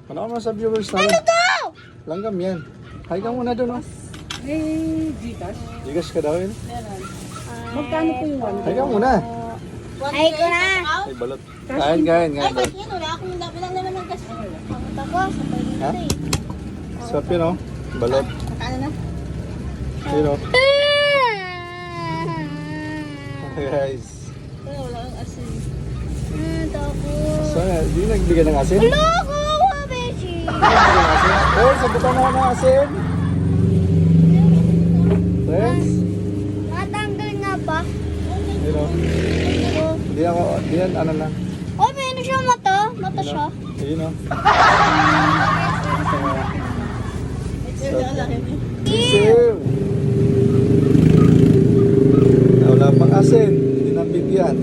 Ano ka sa viewers namin? Ano to? Langgam yan. Hi ka muna doon, oh. May Gcash. Gigas ka daw yun. Magkano po yung one? Hi ka muna. Ay ko na. Ay, balot. Kain, kain, kain. Ay, kasi wala akong wala naman ng gas. Pangit ako. Ha? Sarap yun, oh. Balot. Nakano na? Yun, oh. Guys. Wala akong asin. Tapos. Sana, di nagbigay ng asin? Hello, kuha, Beshi. Nagbigay ng asin? Oh, sabutan mo ng asin. Friends? Matanggal na ba? Yun, oh. Di ako, di yan, ano lang. Oh, may ano siya mata? Mata siya. Yun, oh. Sisim. Wala pang asin. Hindi nabigyan.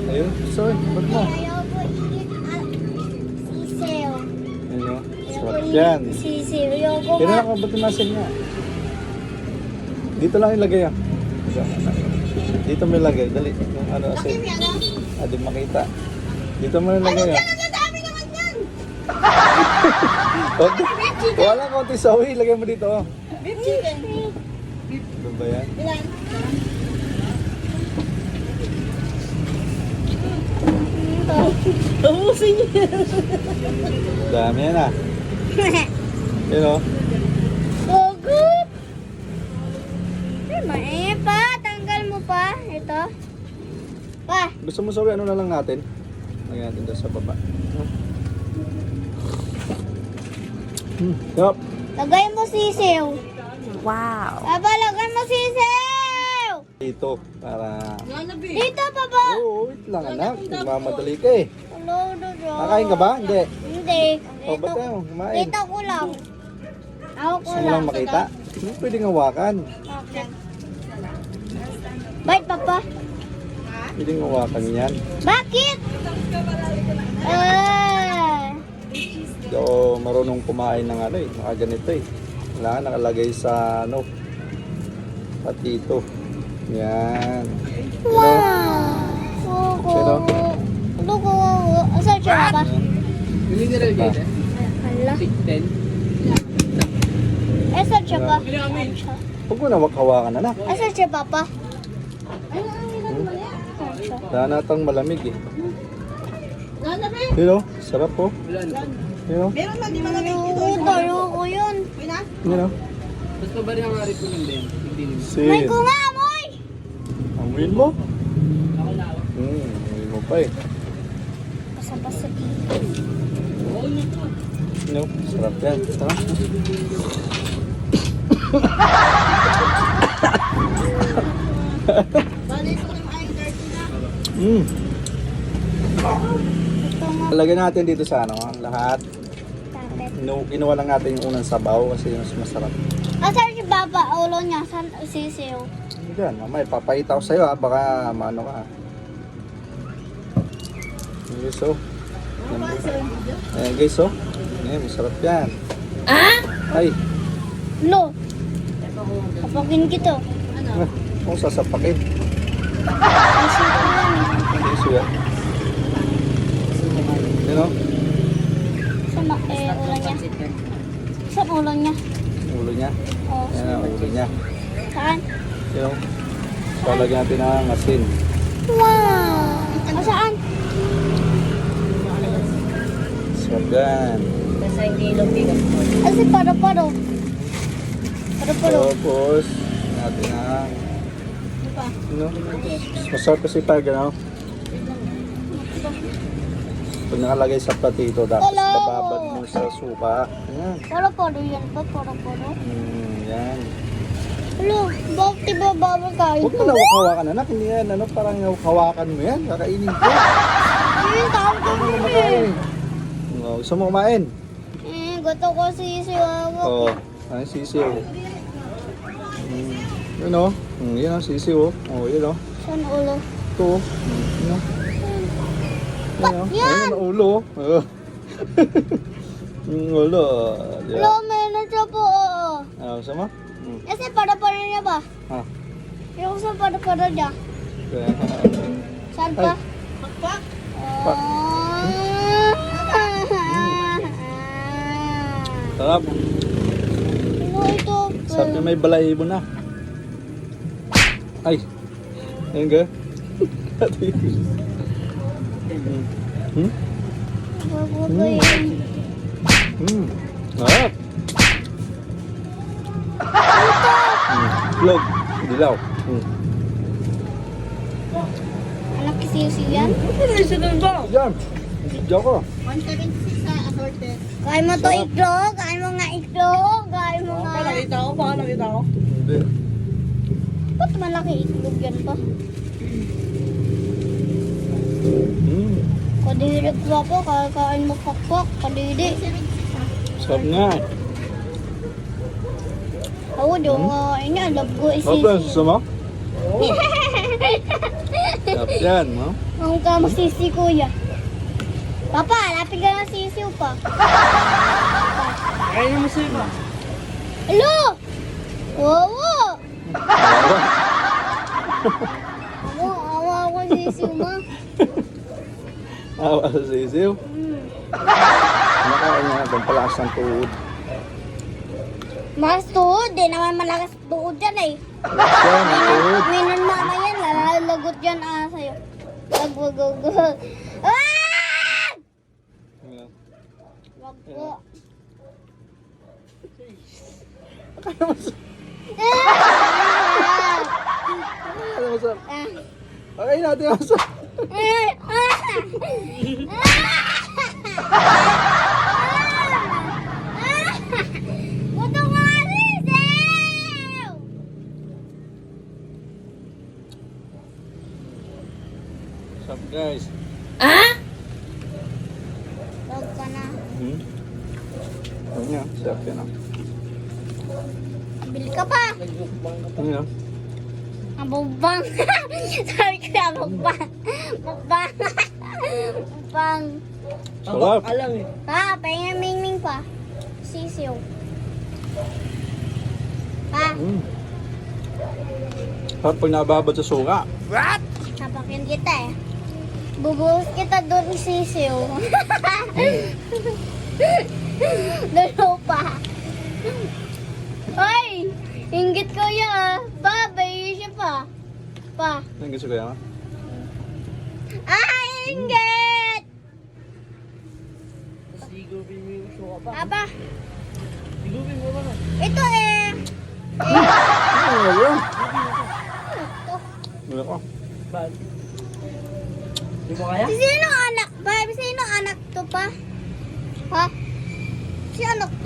Ayun. Sorry. Ba't mo? Ayaw ko sisew. Ayun, oh. Sarap yan. Sisew. Ayaw ko Kailan nga. ako ba't yung asin nga? Dito lang ilagay, ah. Dito mo ilagay. Dali. Yung ano asin. Di makita. Dito mo ilagay, ah. Dami naman yan. Okay. Wala konti sawi. Ilagay mo dito, oh. Beef chicken. Ano ba yan? Ilan? Tapusin niya. Dami yan, ah. Yun, oh. Gogot. Ay, mainit pa. Tanggal mo pa. Ito. Pa. Gusto mo sawi, ano na lang natin? Lagyan natin doon sa baba. Yup. Lagay mo sisiw. Wow. Papa, lagay mo sisiw. Dito, para... Dito, Papa. Oo, wait lang anak. Nagmamadali ka eh. Hello, Dodo. Nakain ka ba? Hindi. Hindi. O, ba't tayo? Kumain. Kita ko lang. Ako ko Gusto mo lang. lang makita? Hindi pwedeng hawakan. Okay. Bite, Papa. Pwedeng hawakan yan. Bakit? Hindi ako marunong kumain ng ano eh. Nakaganito eh. Wala, nakalagay sa ano. Patito. Yan. Wow. Pero? Ano ko? Asan siya, Papa? Mineral Ah. gate. Hala. 610. Asan siya, Papa? Huwag mo na hawakan anak. Asan siya, Papa? Wala natang malamig eh. Yun o, sarap po. Yun o, Meron na, di ba namin ito? Tayo ko yun. yun o. Basta ba rin ang ari ko din? Hindi naman. May Sin. ko nga, amoy! Amuin mo? Ako na ako. Amuin mo pa eh. Basta-basta. No, sarap yan. Tara. Mm. Ito nga. Lagyan natin dito sa ano, ang lahat. Tapet. Kinuha lang natin yung unang sabaw kasi yun mas masarap. Asan si Papa? Ulo niya. Saan sisiw? Diyan, mamaya papakita ko sa'yo ha, baka maano ka ha. Guys, oh. Ayan guys, oh. Ayan, masarap yan. Ah? Ay, Lo. Kapagin kita. kung sasapakin. Kasi ko yan. Guys, yan. Yun oh, Saan ba? Ulo niya. Saan ulo niya? ulo niya. Oh. Ayan ang ulo niya. Saan? Yun oh. Palagyan natin ng asin. Wow. Saan? Sarap yan. Kasi paro-paro. Paro-paro. Tapos, natin ang ano, masarap kasi pag ano, pag nakalagay sa platito, tapos Hello. bababad mo sa suka. Ayan. Paro-paro yan ba? Paro-paro. Yan. Hello, bakit di ba bawal kain Huwag mo to? na hawakan anak, hindi yan, ano, parang hawakan mo yan, kakainin ko. Yung tawag ko Huwag mo yun eh. kumakain. Oh, gusto mo kumain? Gusto ko sisiwawa. Oo, ano sisiw. Yun o, yun o, sisiw o. Oh, yun o. Saan ulo? Ito o. Yun o. Ba't Yun o. yan? Ayun ang ulo o. Oo. Yung ulo. Hello, meron siya po. Ah, gusto mo? Kasi paro-paro niya ba? Ha? Yung sa paro-paro niya. Kaya, Saan pa? Ay. Pakpak. Pak. Sarap. Ano ito? Sarap na may balahibo na. Ay. Ayun ka. Hmm? Huwag ko yun. Sarap. Vlog. Dilaw. Anak kisiw-siw yan? Yan. Video ko. 176 sa assorted. Kain mo to itlog. Kain mo nga itlog. Kain mo nga. Baka nakita ko. Hindi. Ba't malaki itlog yan pa? Kadiri ko po. Kain mo pakpak. Kadiri. Sarap nga. Ako daw nga. Ini alab ko Sarap yan. isisi. Sama? Sarap yan. No? Ang ka masisi kuya. Papa, lapit ka ng sisiw pa. Kaya mo sa'yo ba? Alo! Wawa! Awa ako sisiw mo. Awa sa sisiw. Nakain niya. Pampalakas ng tuhod. Mas tuhod, di naman malakas tuhod yan eh. Yan, ang tuhod. Minon mama yan, lalalagot yan sa'yo. Lagwagagag. Ah! Yan. Wag po. Ano masarap? Ah! Okay natin masarap. Buto ko nga sisiw! Sarap guys. Wag ka na. Ano yan? Sarap yan ah. Bili ka pa. Ano yan? Ang bugbang. Sabi ko na bugbang. Bugbang. Bugbang. Sarap. Alam eh. Pa, pahinga mingming pa. Sisiw. Pa, Sarap pag nababad sa suka. tapakin kita eh. Bubuhos kita doon sisiw. Dalo pa. Ay! Inggit ko ya. Pa, bayi siya pa. Pa. Ang gusto ko yan. Ay, inggit! Sigupin mo yung suka pa. Apa? Sigupin mo ba na? Ito eh. Ano yan? Ito. Ano ko? Bad. Di mo kaya? Sino anak pa? Sino anak to pa? Ha? Si anak to?